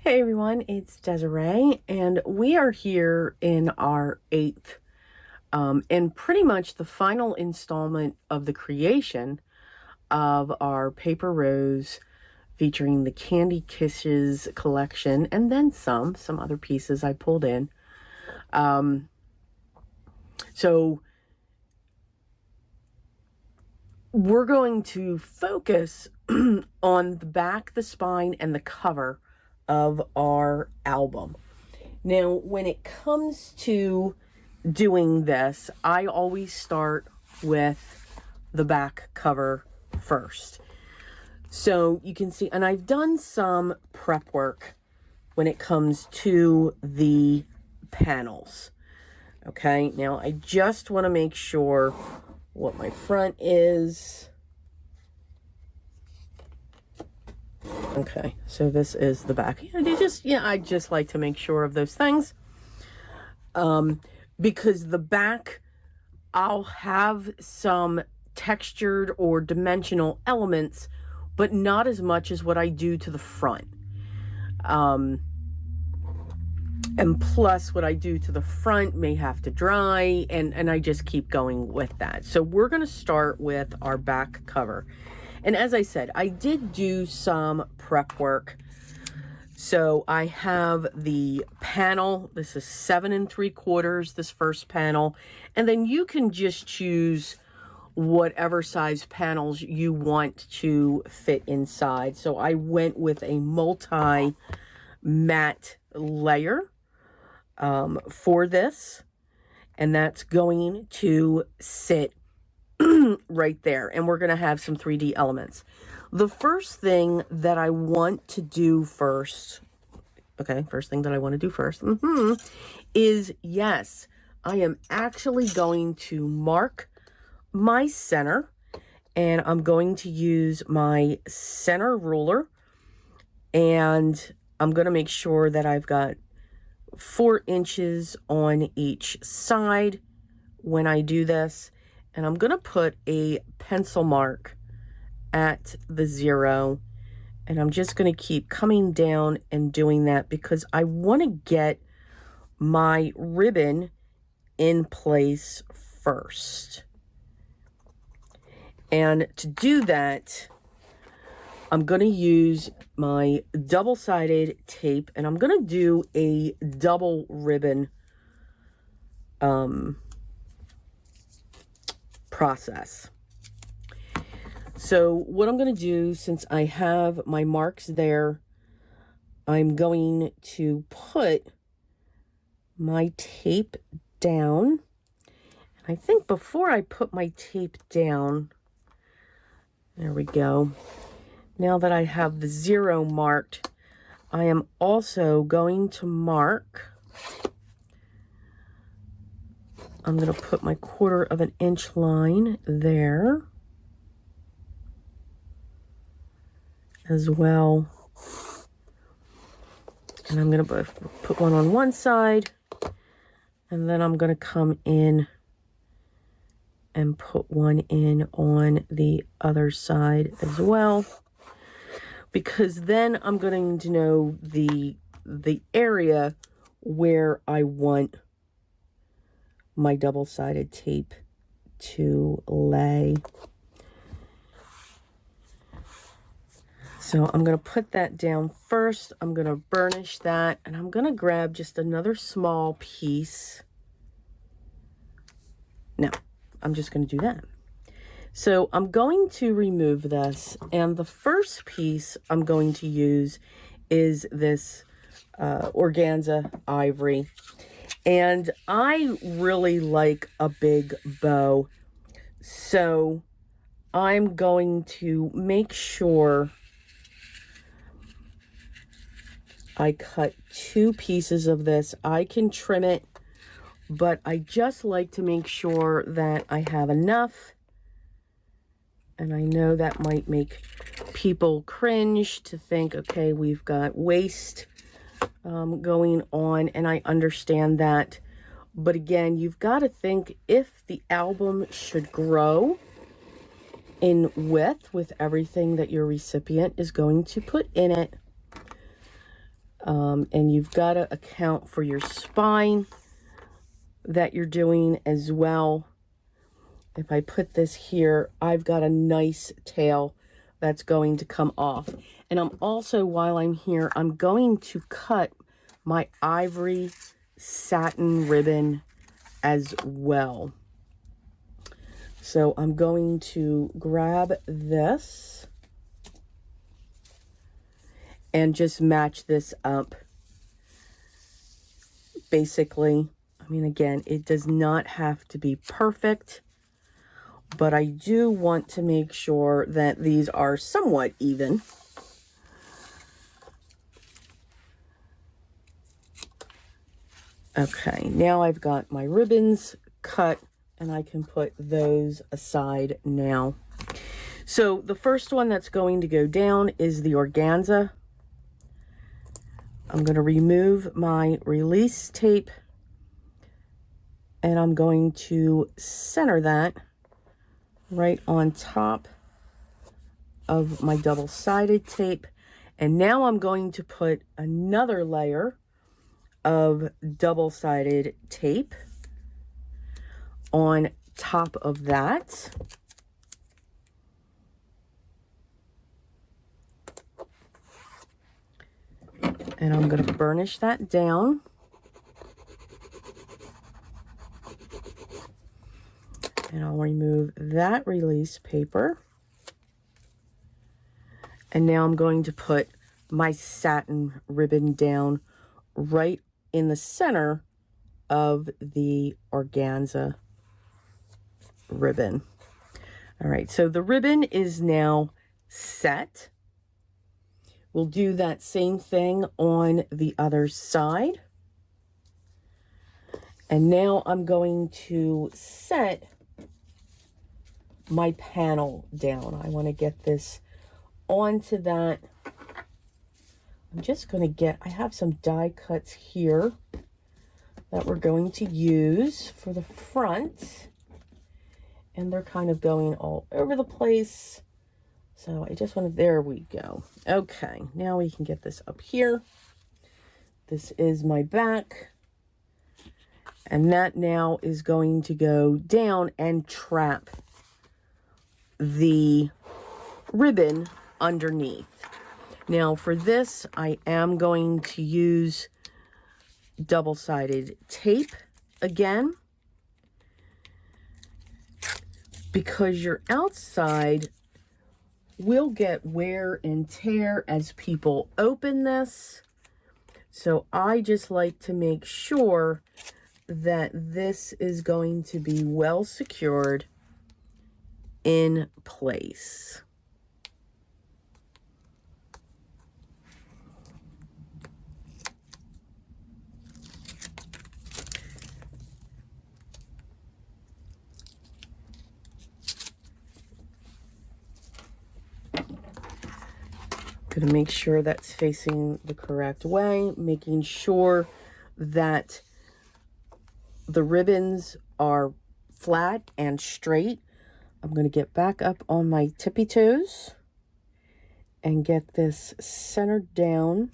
Hey everyone, it's Desiree, and we are here in our 8th and pretty much the final installment of the creation of our paper rose featuring the Candy Kisses collection, and then some other pieces I pulled in. So we're going to focus on the back, the spine, and the cover of our album. Now, when it comes to doing this, I always start with the back cover first. So you can see, and I've done some prep work when it comes to the panels. Okay, now I just want to make sure what my front is. Okay, so this is the back. I just like to make sure of those things. Because the back, I'll have some textured or dimensional elements, but not as much as what I do to the front. And plus what I do to the front may have to dry, and I just keep going with that. So we're going to start with our back cover. And as I said, I did do some prep work. So I have the panel. This is 7 3/4, this first panel. And then you can just choose whatever size panels you want to fit inside. So I went with a multi-matte layer for this. And that's going to sit right there, and we're going to have some 3D elements. The first thing that I want to do first, is, yes, I am actually going to mark my center, and I'm going to use my center ruler, and I'm going to make sure that I've got 4 inches on each side when I do this. And I'm going to put a pencil mark at the 0. And I'm just going to keep coming down and doing that because I want to get my ribbon in place first. And to do that, I'm going to use my double-sided tape, and I'm going to do a double ribbon process. So what I'm going to do, since I have my marks there, I'm going to put my tape down. I think before I put my tape down, there we go. Now that I have the 0 marked, I am also going to mark, I'm going to put my 1/4 inch line there as well. And I'm going to put one on one side, and then I'm going to come in and put one in on the other side as well. Because then I'm going to know the area where I want my double-sided tape to lay. So I'm going to put that down first. I'm going to burnish that, and I'm going to grab just another small piece. Now, I'm just going to do that. So I'm going to remove this, and the first piece I'm going to use is this organza ivory. And I really like a big bow, so I'm going to make sure I cut 2 pieces of this. I can trim it, but I just like to make sure that I have enough. And I know that might make people cringe to think, okay, we've got waste going on, and I understand that. But again, you've got to think if the album should grow in width with everything that your recipient is going to put in it, And you've got to account for your spine that you're doing as well. If I put this here, I've got a nice tail that's going to come off. And I'm also, while I'm here, I'm going to cut my ivory satin ribbon as well. So I'm going to grab this and just match this up. Basically, I mean, again, it does not have to be perfect, but I do want to make sure that these are somewhat even. Okay, now I've got my ribbons cut and I can put those aside now. So the first one that's going to go down is the organza. I'm going to remove my release tape and I'm going to center that right on top of my double-sided tape. And now I'm going to put another layer of double-sided tape on top of that. And I'm going to burnish that down. And I'll remove that release paper. And now I'm going to put my satin ribbon down right in the center of the organza ribbon. All right, so the ribbon is now set. We'll do that same thing on the other side. And now I'm going to set my panel down. I want to get this onto that. I'm just going to get, I have some die cuts here that we're going to use for the front. And they're kind of going all over the place. So I just want to, there we go. Okay, now we can get this up here. This is my back. And that now is going to go down and trap the ribbon underneath. Now for this, I am going to use double-sided tape again, because your outside will get wear and tear as people open this. So I just like to make sure that this is going to be well secured in place. Going to make sure that's facing the correct way, making sure that the ribbons are flat and straight. I'm going to get back up on my tippy toes and get this centered down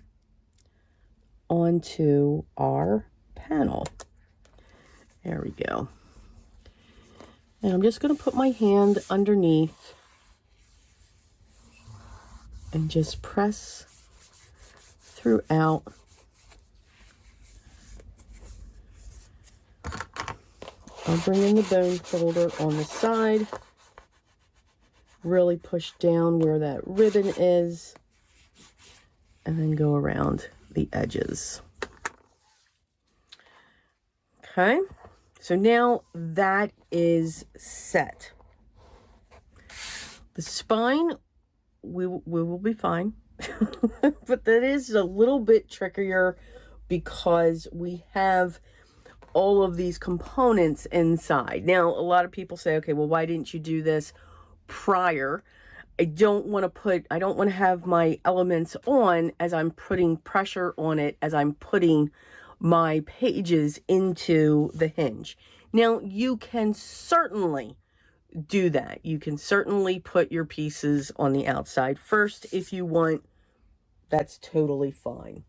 onto our panel. There we go. And I'm just going to put my hand underneath and just press throughout. I'll bring in the bone folder on the side. Really push down where that ribbon is. And then go around the edges. Okay. So now that is set. The spine, we will be fine. But that is a little bit trickier because we have all of these components inside. Now, a lot of people say, okay, well, why didn't you do this prior? I don't want to have my elements on as I'm putting pressure on it, as I'm putting my pages into the hinge. Now, you can certainly do that. You can certainly put your pieces on the outside first if you want. That's totally fine.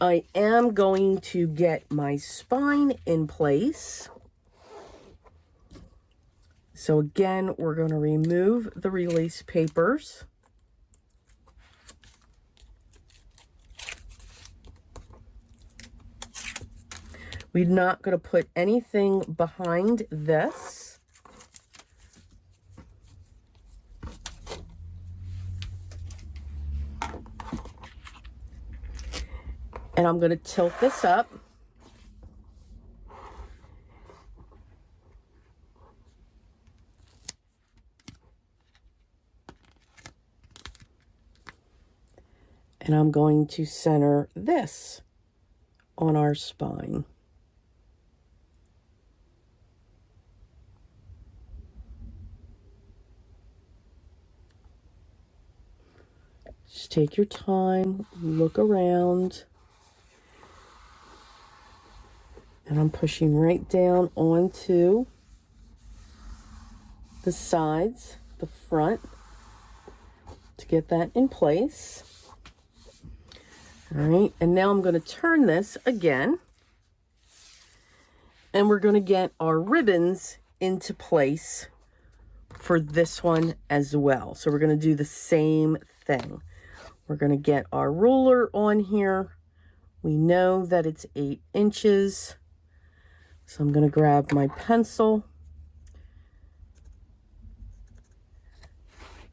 I am going to get my spine in place. So again, we're going to remove the release papers. We're not going to put anything behind this. And I'm going to tilt this up. And I'm going to center this on our spine. Just take your time, look around. And I'm pushing right down onto the sides, the front, to get that in place. All right, and now I'm going to turn this again. And we're going to get our ribbons into place for this one as well. So we're going to do the same thing. We're going to get our ruler on here. We know that it's 8 inches. So I'm going to grab my pencil.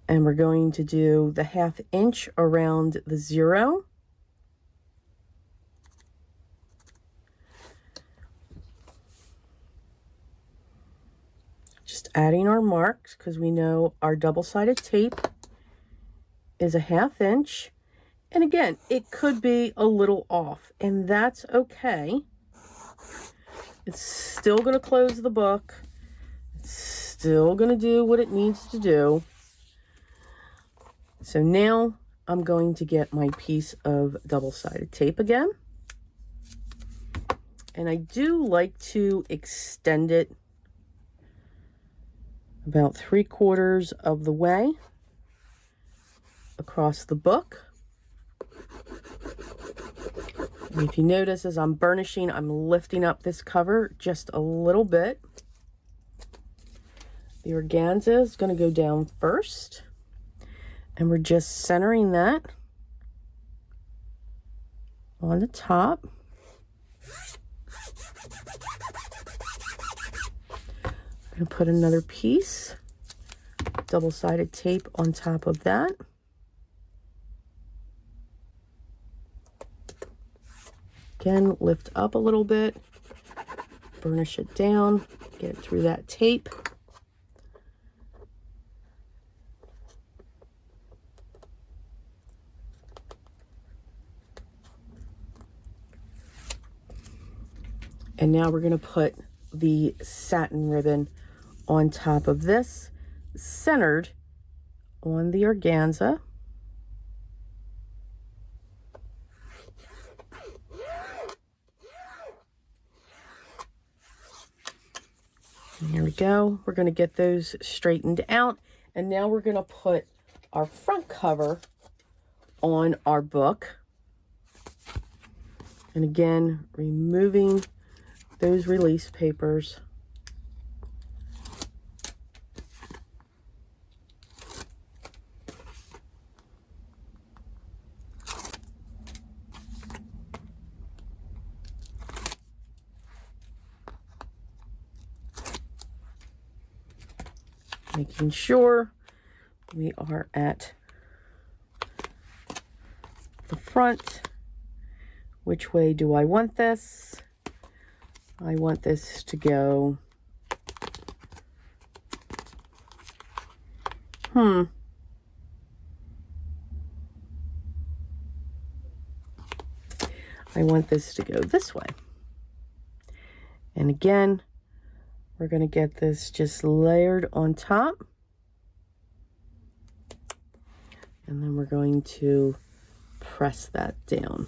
And we're going to do the 1/2 inch around the 0. Just adding our marks because we know our double-sided tape is a 1/2 inch. And again, it could be a little off, and that's okay. It's still going to close the book. It's still going to do what it needs to do. So now I'm going to get my piece of double-sided tape again. And I do like to extend it about 3/4 of the way across the book. And if you notice, as I'm burnishing, I'm lifting up this cover just a little bit. The organza is going to go down first. And we're just centering that on the top. I'm going to put another piece, double-sided tape on top of that. Again, lift up a little bit, burnish it down, get it through that tape. And now we're going to put the satin ribbon on top of this, centered on the organza. And here we go. We're going to get those straightened out. And now we're going to put our front cover on our book. And again, removing those release papers. Making sure we are at the front. Which way do I want this? I want this to go, I want this to go this way. And again, we're going to get this just layered on top. And then we're going to press that down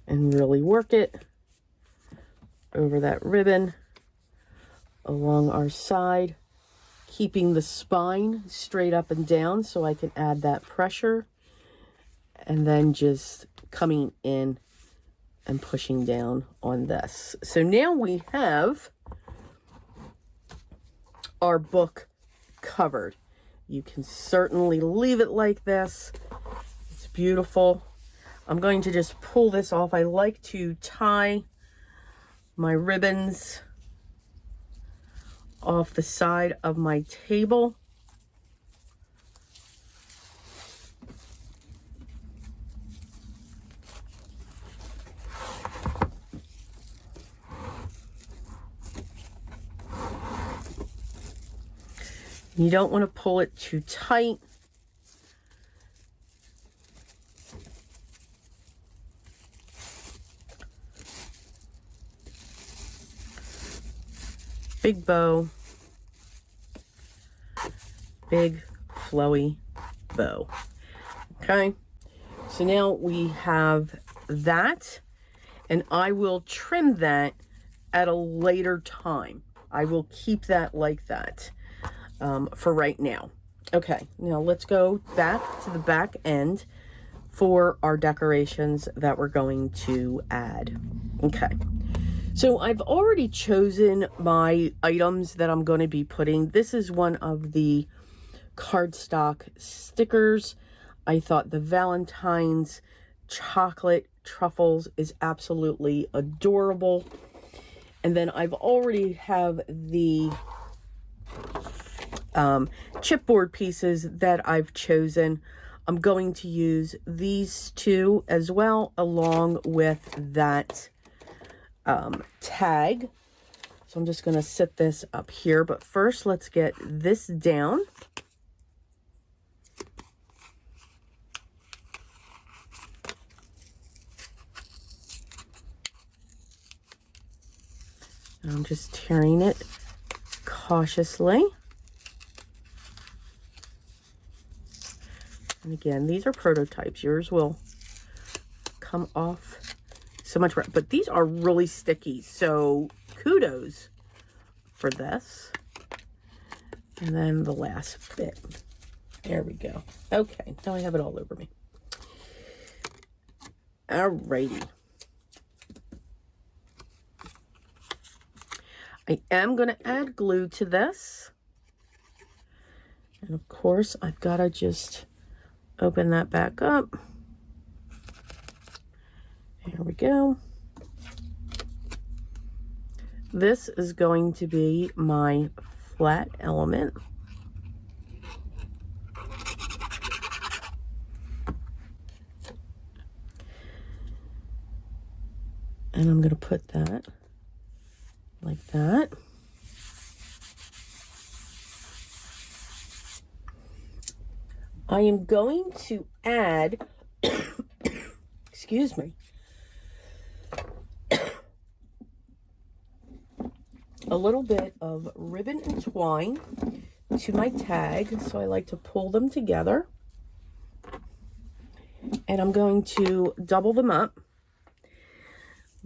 and really work it over that ribbon along our side, keeping the spine straight up and down so I can add that pressure, and then just coming in and pushing down on this. So now we have our book covered. You can certainly leave it like this. It's beautiful. I'm going to just pull this off. I like to tie my ribbons off the side of my table. You don't want to pull it too tight. Big bow. Big flowy bow. Okay. So now we have that, and I will trim that at a later time. I will keep that like that. For right now. Okay, now let's go back to the back end for our decorations that we're going to add. Okay, so I've already chosen my items that I'm going to be putting. This is one of the cardstock stickers. I thought the Valentine's chocolate truffles is absolutely adorable. And then I've already have the chipboard pieces that I've chosen. I'm going to use these two as well, along with that tag. So I'm just going to sit this up here, but first let's get this down. And I'm just tearing it cautiously. And again, these are prototypes. Yours will come off so much, but these are really sticky. So kudos for this. And then the last bit. There we go. Okay, now I have it all over me. Alrighty. I am going to add glue to this. And of course, I've got to just open that back up. There we go. This is going to be my flat element. And I'm going to put that like that. I am going to add, excuse me, a little bit of ribbon and twine to my tag. So I like to pull them together. And I'm going to double them up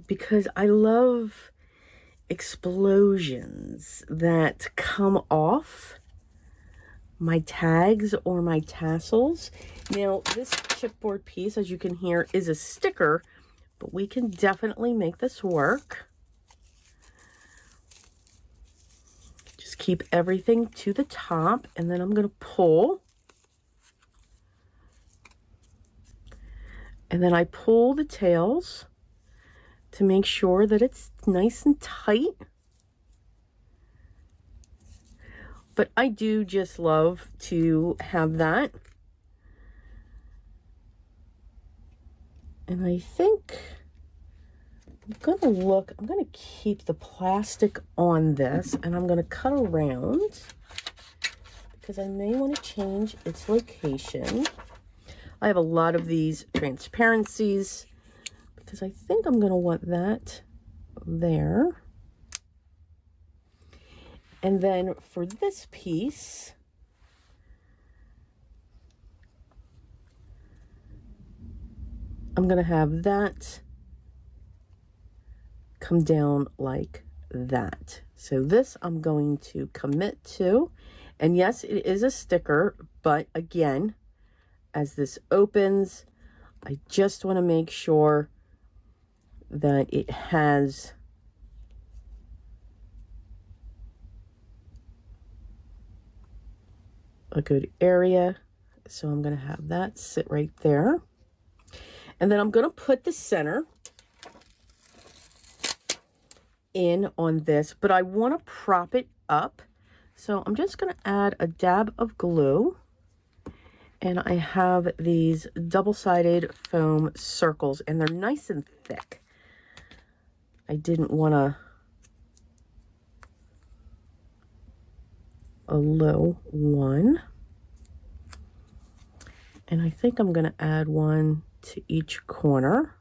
because I love explosions that come off my tags or my tassels. Now, this chipboard piece, as you can hear, is a sticker, but we can definitely make this work. Just keep everything to the top, and then I'm going to pull. And then I pull the tails to make sure that it's nice and tight. But I do just love to have that. And I think I'm going to keep the plastic on this, and I'm going to cut around because I may want to change its location. I have a lot of these transparencies because I think I'm going to want that there. And then for this piece, I'm going to have that come down like that. So this I'm going to commit to. And yes, it is a sticker, but again, as this opens, I just want to make sure that it has a good area. So I'm going to have that sit right there. And then I'm going to put the center in on this, but I want to prop it up. So I'm just going to add a dab of glue. And I have these double-sided foam circles, and they're nice and thick. I didn't want a low one. And I think I'm going to add one to each corner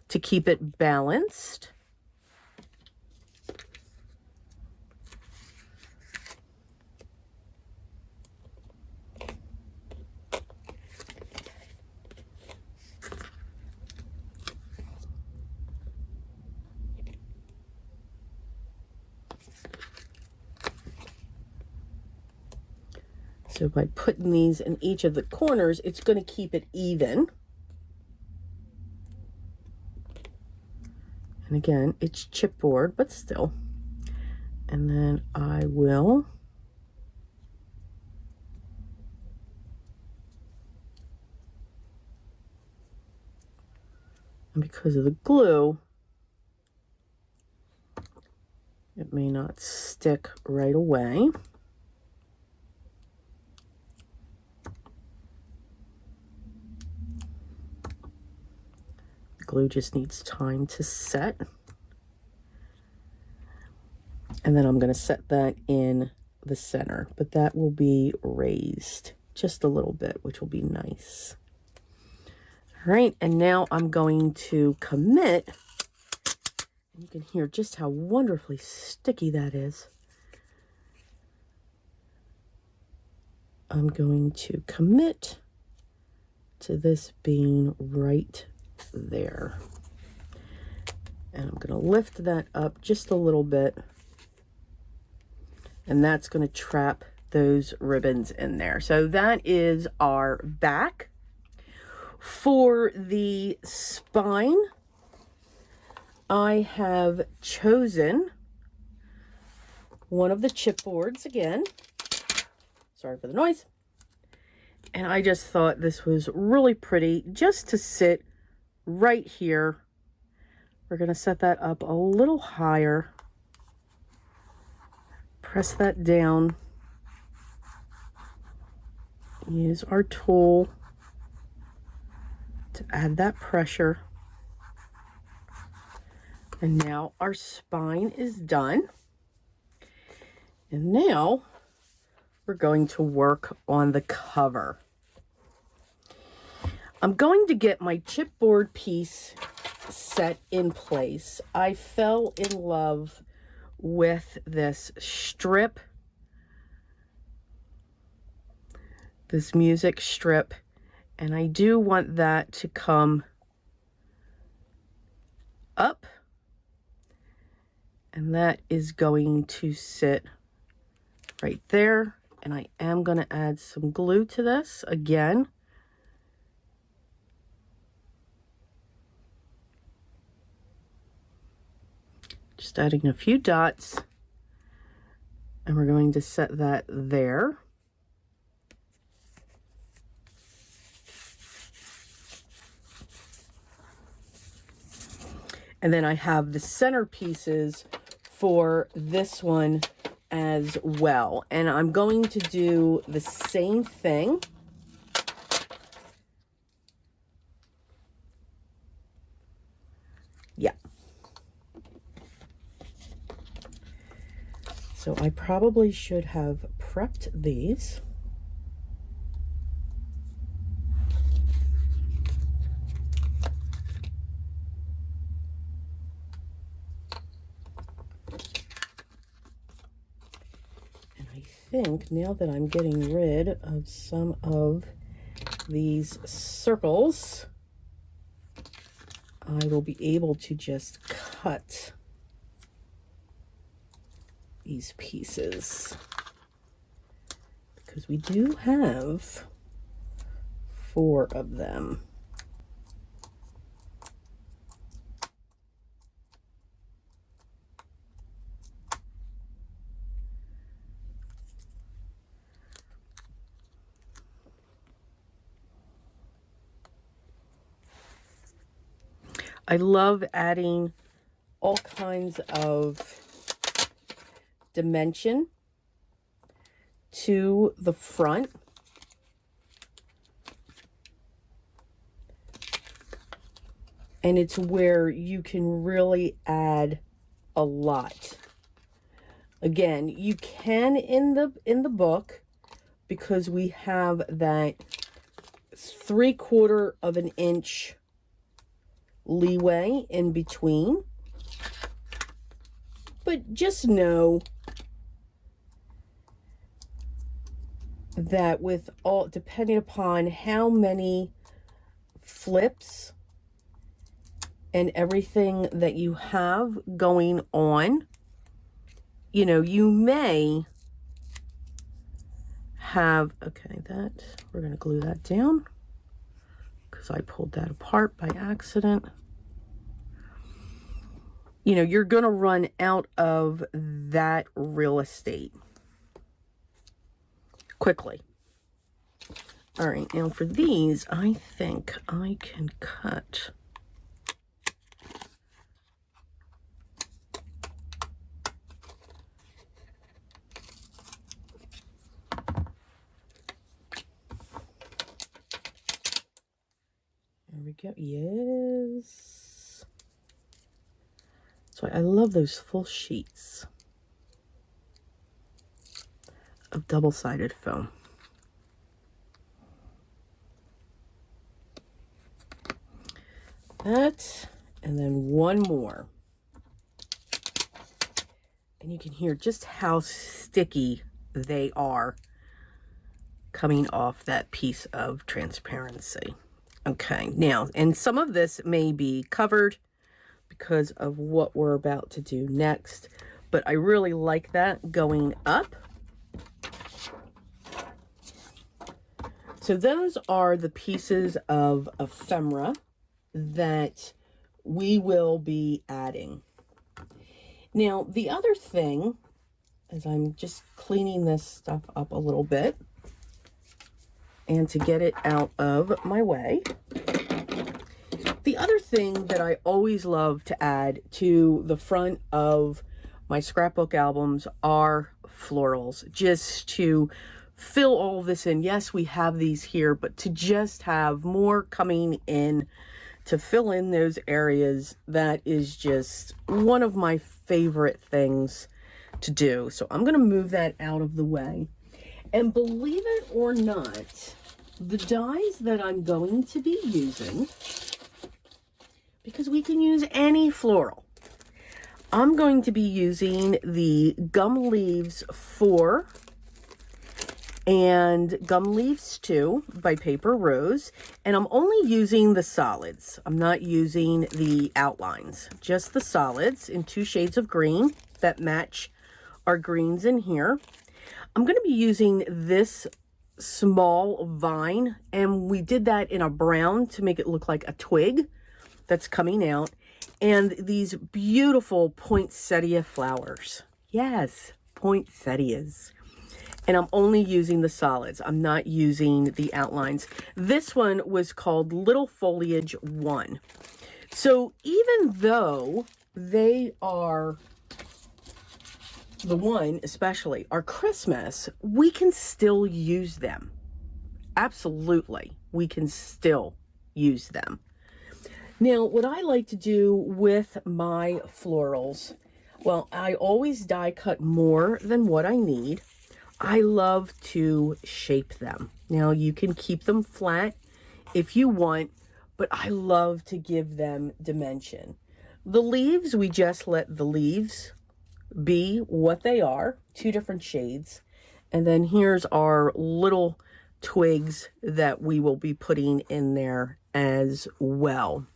to keep it balanced. So by putting these in each of the corners, it's going to keep it even. And again, it's chipboard, but still. And then I will and because of the glue, it may not stick right away. Glue just needs time to set. And then I'm going to set that in the center, but that will be raised just a little bit, which will be nice. All right, and now I'm going to commit. You can hear just how wonderfully sticky that is. I'm going to commit to this being right there. And I'm going to lift that up just a little bit. And that's going to trap those ribbons in there. So that is our back. For the spine, I have chosen one of the chipboards again. Sorry for the noise. And I just thought this was really pretty just to sit right here. We're going to set that up a little higher. Press that down. Use our tool to add that pressure. And now our spine is done. And now we're going to work on the cover. I'm going to get my chipboard piece set in place. I fell in love with this strip, this music strip, and I do want that to come up, and that is going to sit right there. And I am going to add some glue to this again. Just adding a few dots, and we're going to set that there. And then I have the center pieces for this one as well. And I'm going to do the same thing. Yeah. So I probably should have prepped these. And I think now that I'm getting rid of some of these circles, I will be able to just cut these pieces, because we do have 4 of them. I love adding all kinds of dimension to the front. And it's where you can really add a lot. Again, you can in the book, because we have that 3/4 of an inch leeway in between. But just know that with all, depending upon how many flips and everything that you have going on, you know, you may have, okay, that, we're going to glue that down because I pulled that apart by accident. You know, you're going to run out of that real estate quickly. All right, now for these, I think I can cut. There we go. Yes. So I love those full sheets of double-sided foam. That, and then one more. And you can hear just how sticky they are coming off that piece of transparency. Okay, now, and some of this may be covered because of what we're about to do next, but I really like that going up. So those are the pieces of ephemera that we will be adding. Now, the other thing, as I'm just cleaning this stuff up a little bit, and to get it out of my way, the other thing that I always love to add to the front of my scrapbook albums are florals, just to fill all this in. Yes, we have these here, but to just have more coming in to fill in those areas, that is just one of my favorite things to do. So I'm going to move that out of the way. And believe it or not, the dies that I'm going to be using, because we can use any floral, I'm going to be using the Gum Leaves 4 and Gum Leaves 2 by Paper Rose, and I'm only using the solids. I'm not using the outlines, just the solids in 2 shades of green that match our greens in here. I'm going to be using this small vine, and we did that in a brown to make it look like a twig that's coming out, and these beautiful poinsettia flowers. Yes, poinsettias. And I'm only using the solids. I'm not using the outlines. This one was called Little Foliage 1. So even though they are, the one especially, are Christmas, we can still use them. Absolutely, we can still use them. Now, what I like to do with my florals, well, I always die cut more than what I need. I love to shape them. Now, you can keep them flat if you want, but I love to give them dimension. The leaves, we just let the leaves be what they are, 2 different shades. And then here's our little twigs that we will be putting in there as well.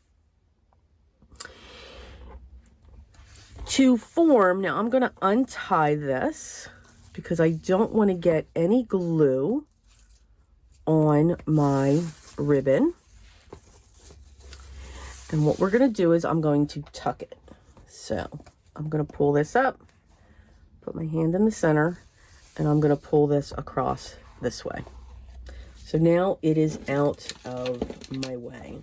To form, now I'm going to untie this because I don't want to get any glue on my ribbon. And what we're going to do is I'm going to tuck it. So I'm going to pull this up, put my hand in the center, and I'm going to pull this across this way. So now it is out of my way.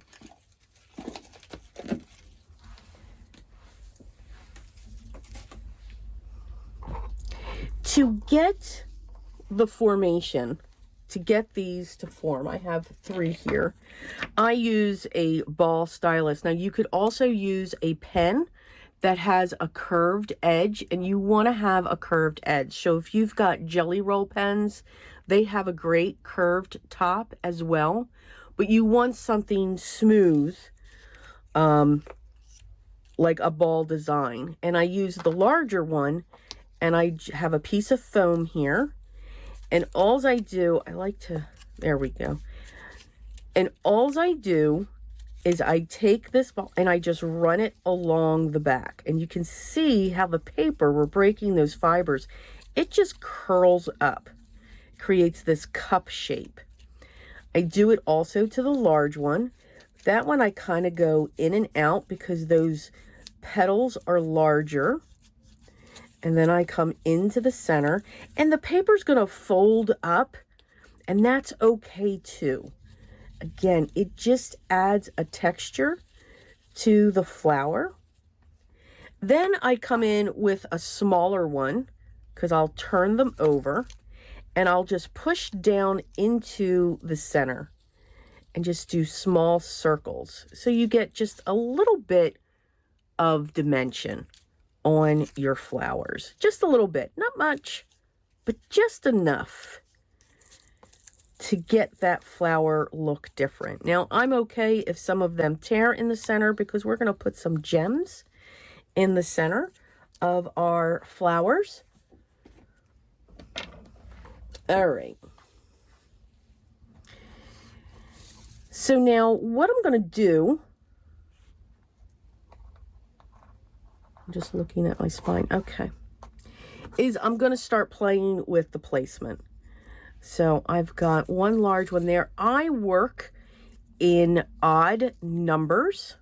To get the formation, to get these to form, I have 3 here. I use a ball stylus. Now you could also use a pen that has a curved edge, and you want to have a curved edge. So if you've got jelly roll pens, they have a great curved top as well, but you want something smooth, like a ball design. And I use the larger one, and I have a piece of foam here, and alls I do, there we go. And alls I do is I take this ball and I just run it along the back. And you can see how the paper, we're breaking those fibers, it just curls up, creates this cup shape. I do it also to the large one. That one I kind of go in and out because those petals are larger. And then I come into the center, and the paper's going to fold up, and that's okay too. Again, it just adds a texture to the flower. Then I come in with a smaller one because I'll turn them over, and I'll just push down into the center and just do small circles. So you get just a little bit of dimension on your flowers. Just a little bit, not much, but just enough to get that flower look different. Now, I'm okay if some of them tear in the center because we're going to put some gems in the center of our flowers. All right. So now what I'm going to do, I'm just looking at my spine, okay, is I'm going to start playing with the placement. So I've got one large one there. I work in odd numbers.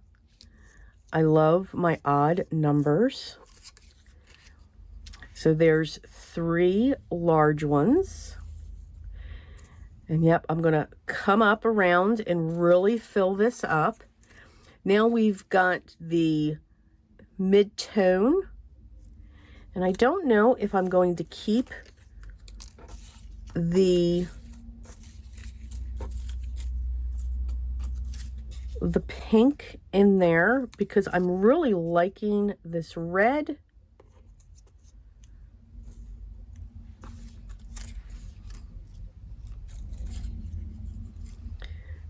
I love my odd numbers. So there's 3 large ones. And yep, I'm going to come up around and really fill this up. Now we've got the mid-tone. And I don't know if I'm going to keep the pink in there because I'm really liking this red.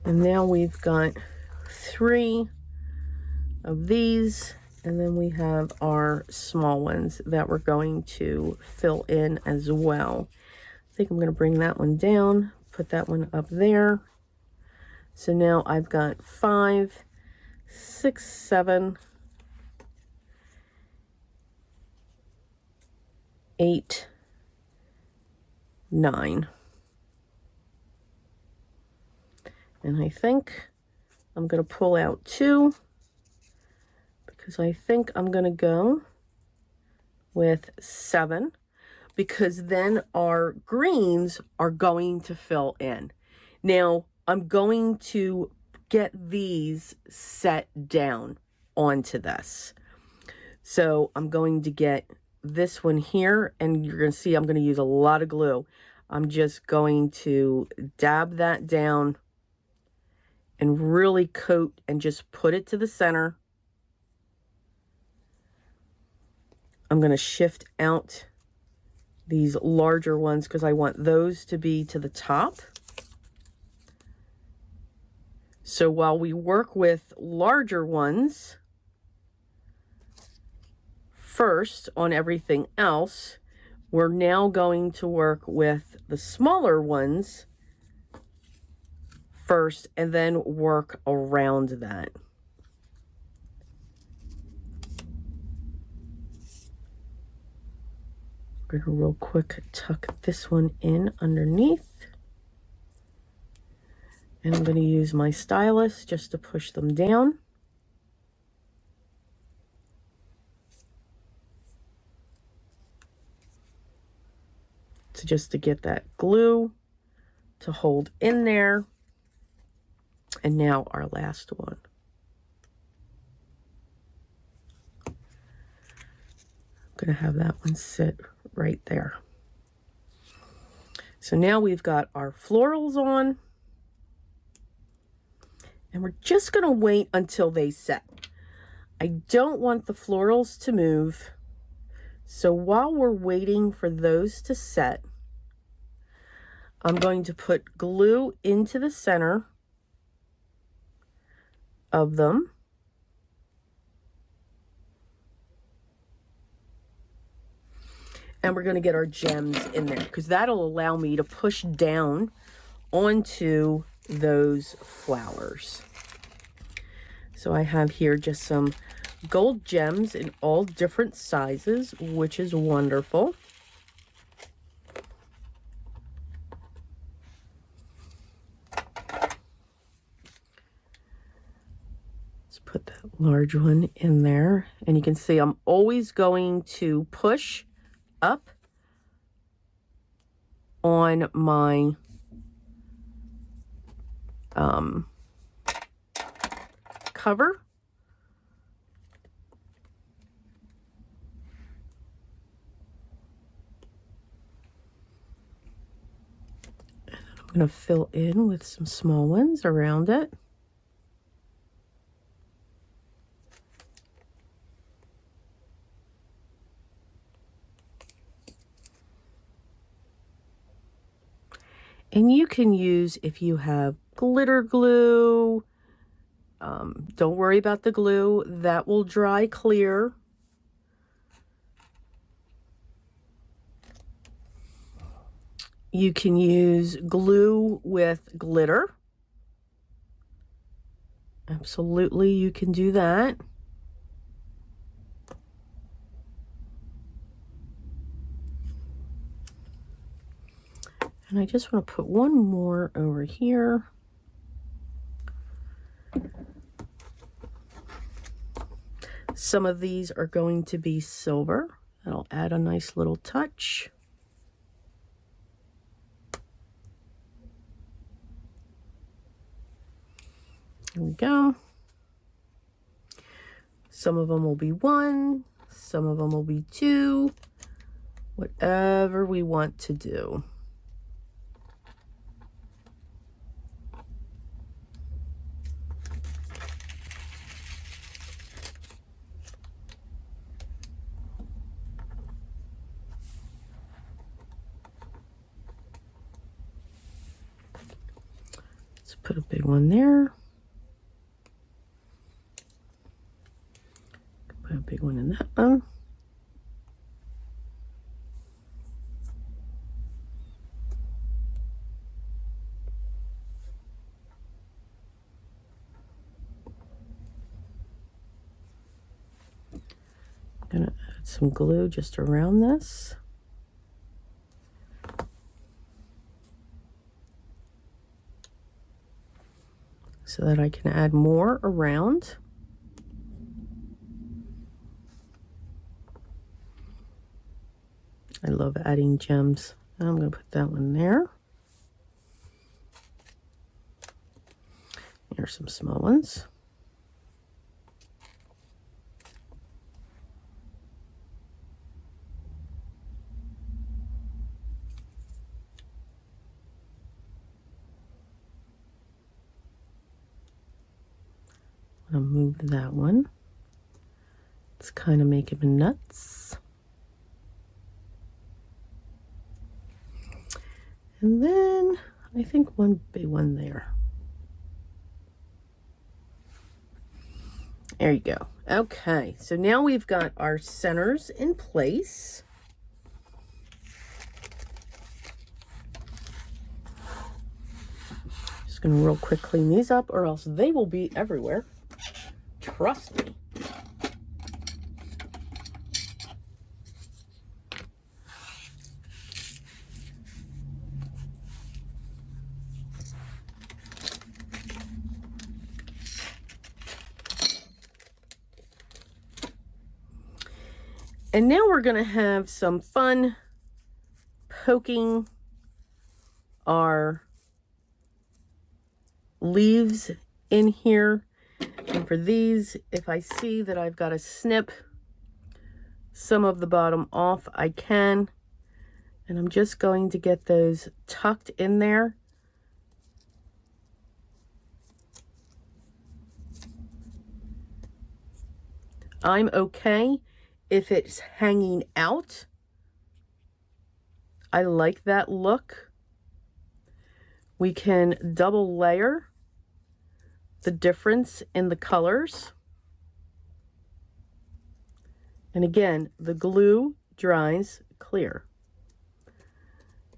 And now we've got 3 of these, and then we have our small ones that we're going to fill in as well. I think I'm going to bring that one down, put that one up there. So now I've got 5, 6, 7, 8, 9. And I think I'm going to pull out 2 because I think I'm going to go with 7. Because then our greens are going to fill in. Now, I'm going to get these set down onto this. So I'm going to get this one here, and you're going to see I'm going to use a lot of glue. I'm just going to dab that down and really coat and just put it to the center. I'm going to shift out these larger ones because I want those to be to the top. So while we work with larger ones first on everything else, we're now going to work with the smaller ones first and then work around that. I'm going to real quick tuck this one in underneath. And I'm going to use my stylus just to push them down. So just to get that glue to hold in there. And now our last one. I'm going to have that one sit right there. So now we've got our florals on, and we're just going to wait until they set. I don't want the florals to move. So while we're waiting for those to set, I'm going to put glue into the center of them. And we're going to get our gems in there because that'll allow me to push down onto those flowers. So I have here just some gold gems in all different sizes, which is wonderful. Let's put that large one in there. And you can see I'm always going to push up on my cover. And I'm going to fill in with some small ones around it. And you can use, if you have glitter glue, don't worry about the glue, that will dry clear. You can use glue with glitter. Absolutely, you can do that. And I just want to put one more over here. Some of these are going to be silver. That'll add a nice little touch. There we go. Some of them will be 1, some of them will be 2, whatever we want to do. Let's put a big one there. Put a big one in that one. I'm gonna add some glue just around this. So that I can add more around. I love adding gems. I'm going to put that one there. Here's some small ones. I'm going to move that one. Let's kind of make him nuts. And then I think one big one there. There you go. Okay, so now we've got our centers in place. Just gonna real quick clean these up or else they will be everywhere. Trust me. And now we're going to have some fun poking our leaves in here. And for these, if I see that I've got to snip some of the bottom off, I can. And I'm just going to get those tucked in there. I'm okay if it's hanging out. I like that look. We can double layer the difference in the colors. And again, the glue dries clear.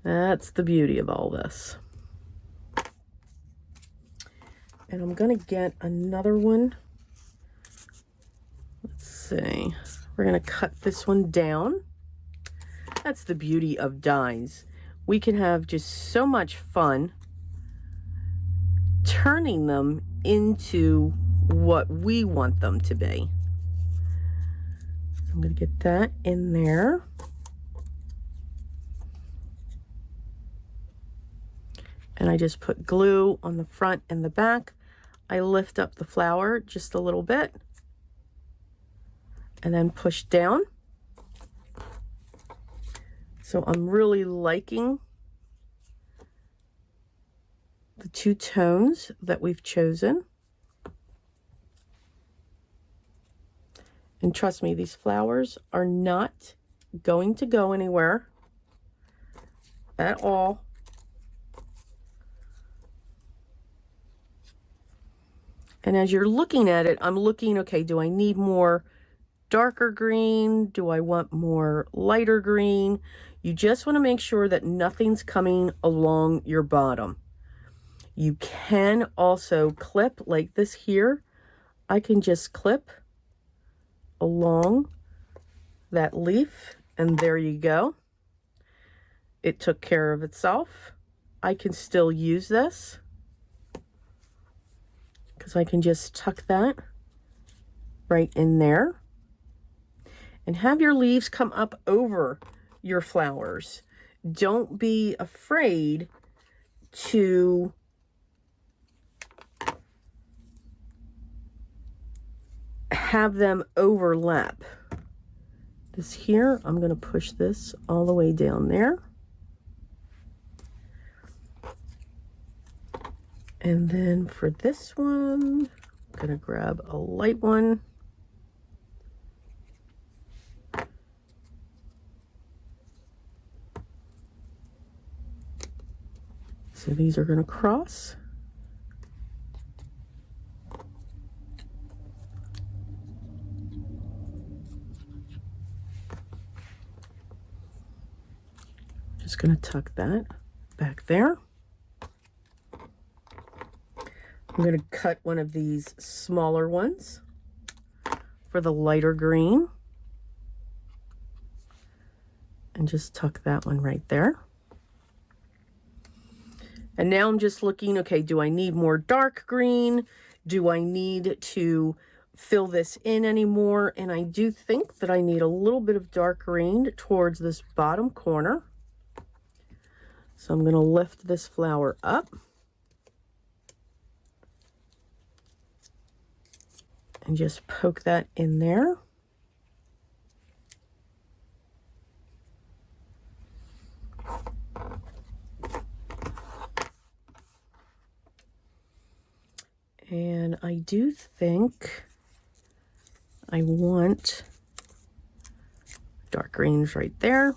That's the beauty of all this. And I'm going to get another one. Let's see. We're going to cut this one down. That's the beauty of dies. We can have just so much fun turning them into what we want them to be. I'm going to get that in there. And I just put glue on the front and the back. I lift up the flower just a little bit and then push down. So I'm really liking the two tones that we've chosen. And trust me, these flowers are not going to go anywhere at all. And as you're looking at it, I'm looking, okay, do I need more darker green? Do I want more lighter green? You just want to make sure that nothing's coming along your bottom. You can also clip like this here. I can just clip along that leaf, and there you go. It took care of itself. I can still use this because I can just tuck that right in there and have your leaves come up over your flowers. Don't be afraid to have them overlap. This here, I'm going to push this all the way down there. And then for this one, I'm going to grab a light one. So these are going to cross. Just going to tuck that back there. I'm going to cut one of these smaller ones for the lighter green and just tuck that one right there. And now I'm just looking, okay, do I need more dark green? Do I need to fill this in anymore? And I do think that I need a little bit of dark green towards this bottom corner. So I'm going to lift this flower up and just poke that in there. And I do think I want dark greens right there.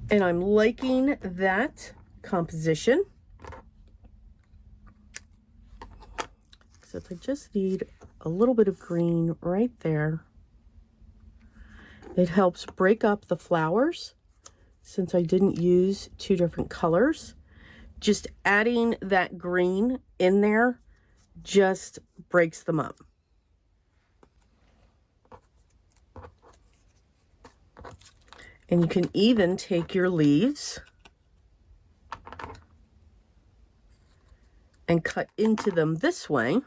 And I'm liking that composition. Except I just need a little bit of green right there. It helps break up the flowers since I didn't use two different colors. Just adding that green in there just breaks them up. And you can even take your leaves and cut into them this way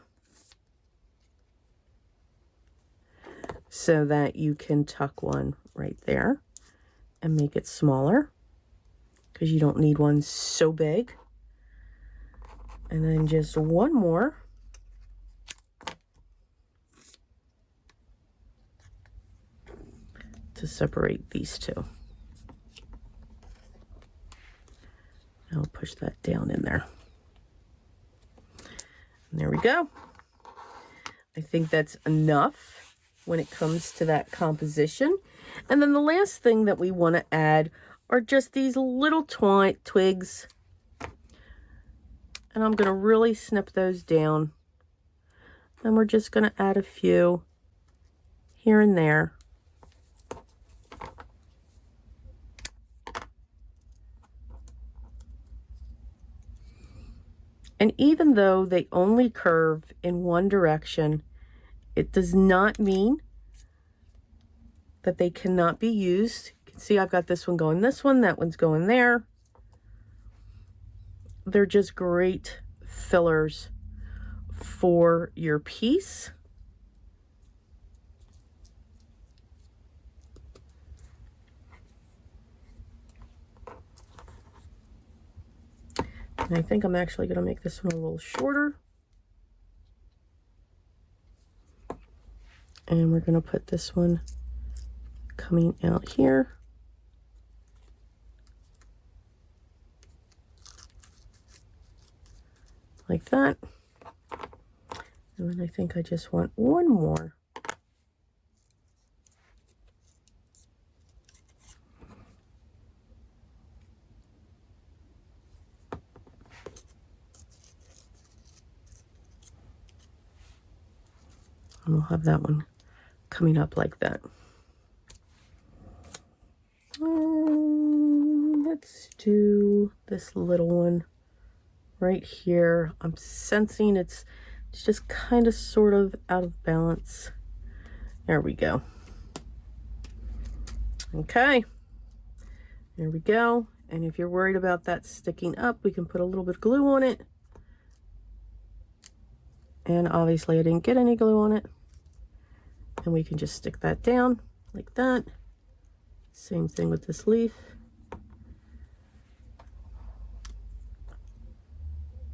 so that you can tuck one right there and make it smaller. because you don't need one so big. And then just one more. To separate these two. I'll push that down in there. And there we go. I think that's enough when it comes to that composition. And then the last thing that we want to add are just these little twigs. And I'm going to really snip those down. And we're just going to add a few here and there. And even though they only curve in one direction, it does not mean that they cannot be used. You can see I've got this one going this one, that one's going there. They're just great fillers for your piece. And I think I'm actually going to make this one a little shorter. And we're going to put this one coming out here. Like that. And then I think I just want one more. And we'll have that one coming up like that. Let's do this little one right here. I'm sensing it's just kind of sort of out of balance. There we go. Okay. There we go. And if you're worried about that sticking up, we can put a little bit of glue on it. And obviously I didn't get any glue on it. And we can just stick that down like that. Same thing with this leaf.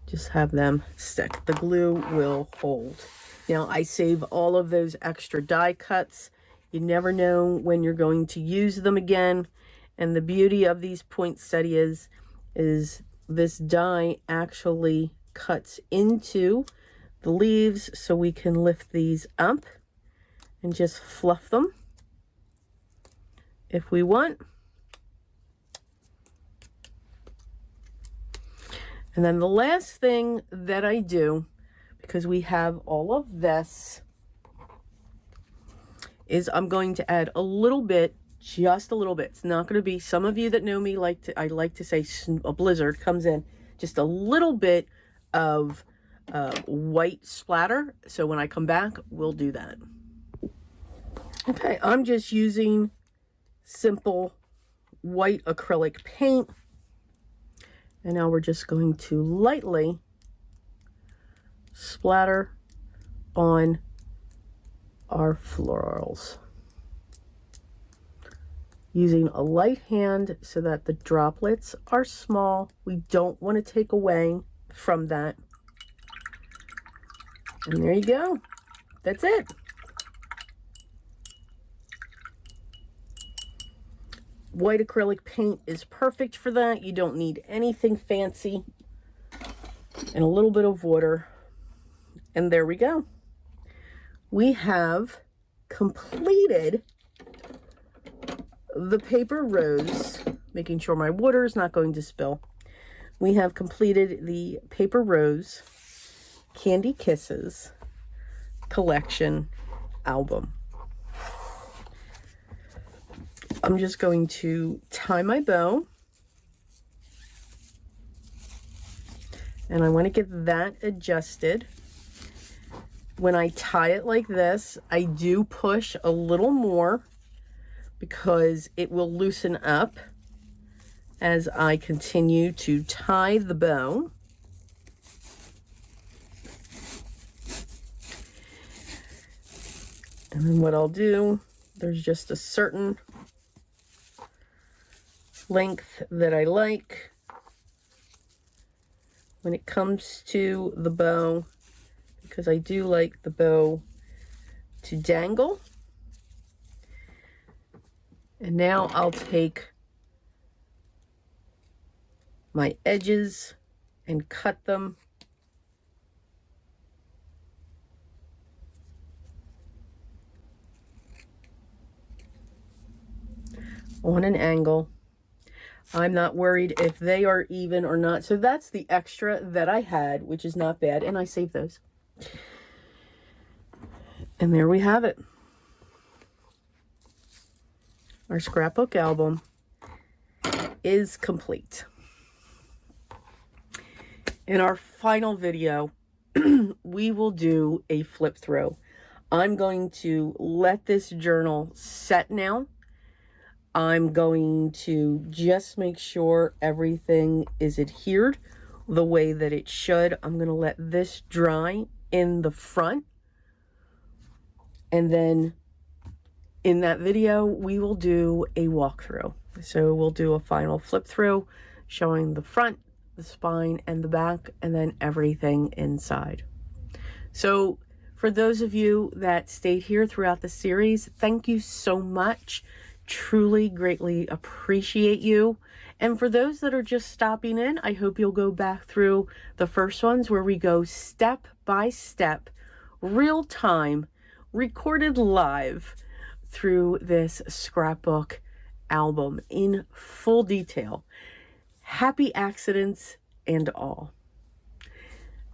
Just have them stick. The glue will hold. Now I save all of those extra die cuts. You never know when you're going to use them again. And the beauty of these poinsettias is this die actually cuts into the leaves, so we can lift these up and just fluff them if we want. And then the last thing that I do, because we have all of this, is I'm going to add a little bit, just a little bit. It's not going to be, some of you that know me I like to say a blizzard comes in, just a little bit of white splatter. So when I come back, we'll do that. Okay, I'm just using simple white acrylic paint. And now we're just going to lightly splatter on our florals. Using a light hand so that the droplets are small. We don't want to take away from that. And there you go. That's it. White acrylic paint is perfect for that. You don't need anything fancy. And a little bit of water. And there we go. We have completed the paper rose, making sure my water is not going to spill. We have completed the paper rose Candy Kisses collection album. I'm just going to tie my bow. And I want to get that adjusted. When I tie it like this, I do push a little more because it will loosen up as I continue to tie the bow. And then what I'll do, there's just a certain length that I like when it comes to the bow, because I do like the bow to dangle. And now I'll take my edges and cut them on an angle. I'm not worried if they are even or not. So that's the extra that I had, which is not bad. And I saved those. And there we have it. Our scrapbook album is complete. In our final video, we will do a flip through. I'm going to let this journal set now. I'm going to just make sure everything is adhered the way that it should. I'm going to let this dry in the front. And then in that video, we will do a walkthrough. So we'll do a final flip through showing the front, the spine, and the back, and then everything inside. So for those of you that stayed here throughout the series, thank you so much. Truly, greatly appreciate you. And for those that are just stopping in, I hope you'll go back through the first ones where we go step by step, real time, recorded live through this scrapbook album in full detail. Happy accidents and all.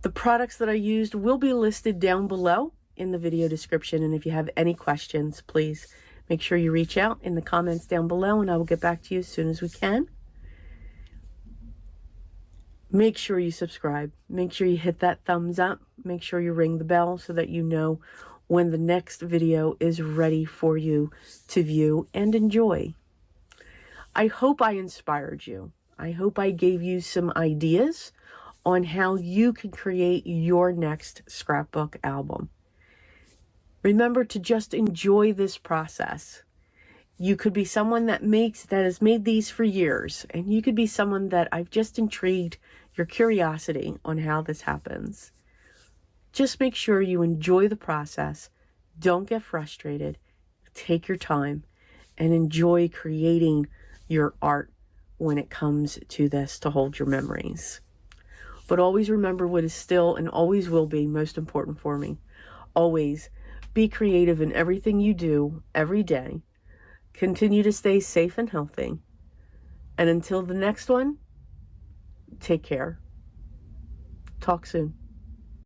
The products that I used will be listed down below in the video description. And if you have any questions, please make sure you reach out in the comments down below and I will get back to you as soon as we can. Make sure you subscribe. Make sure you hit that thumbs up. Make sure you ring the bell so that you know when the next video is ready for you to view and enjoy. I hope I inspired you. I hope I gave you some ideas on how you can create your next scrapbook album. Remember to just enjoy this process. You could be someone that has made these for years, and you could be someone that I've just intrigued your curiosity on how this happens. Just make sure you enjoy the process. Don't get frustrated. Take your time and enjoy creating your art when it comes to this to hold your memories. But always remember what is still and always will be most important for me. Always be creative in everything you do every day. Continue to stay safe and healthy. And until the next one, take care. Talk soon.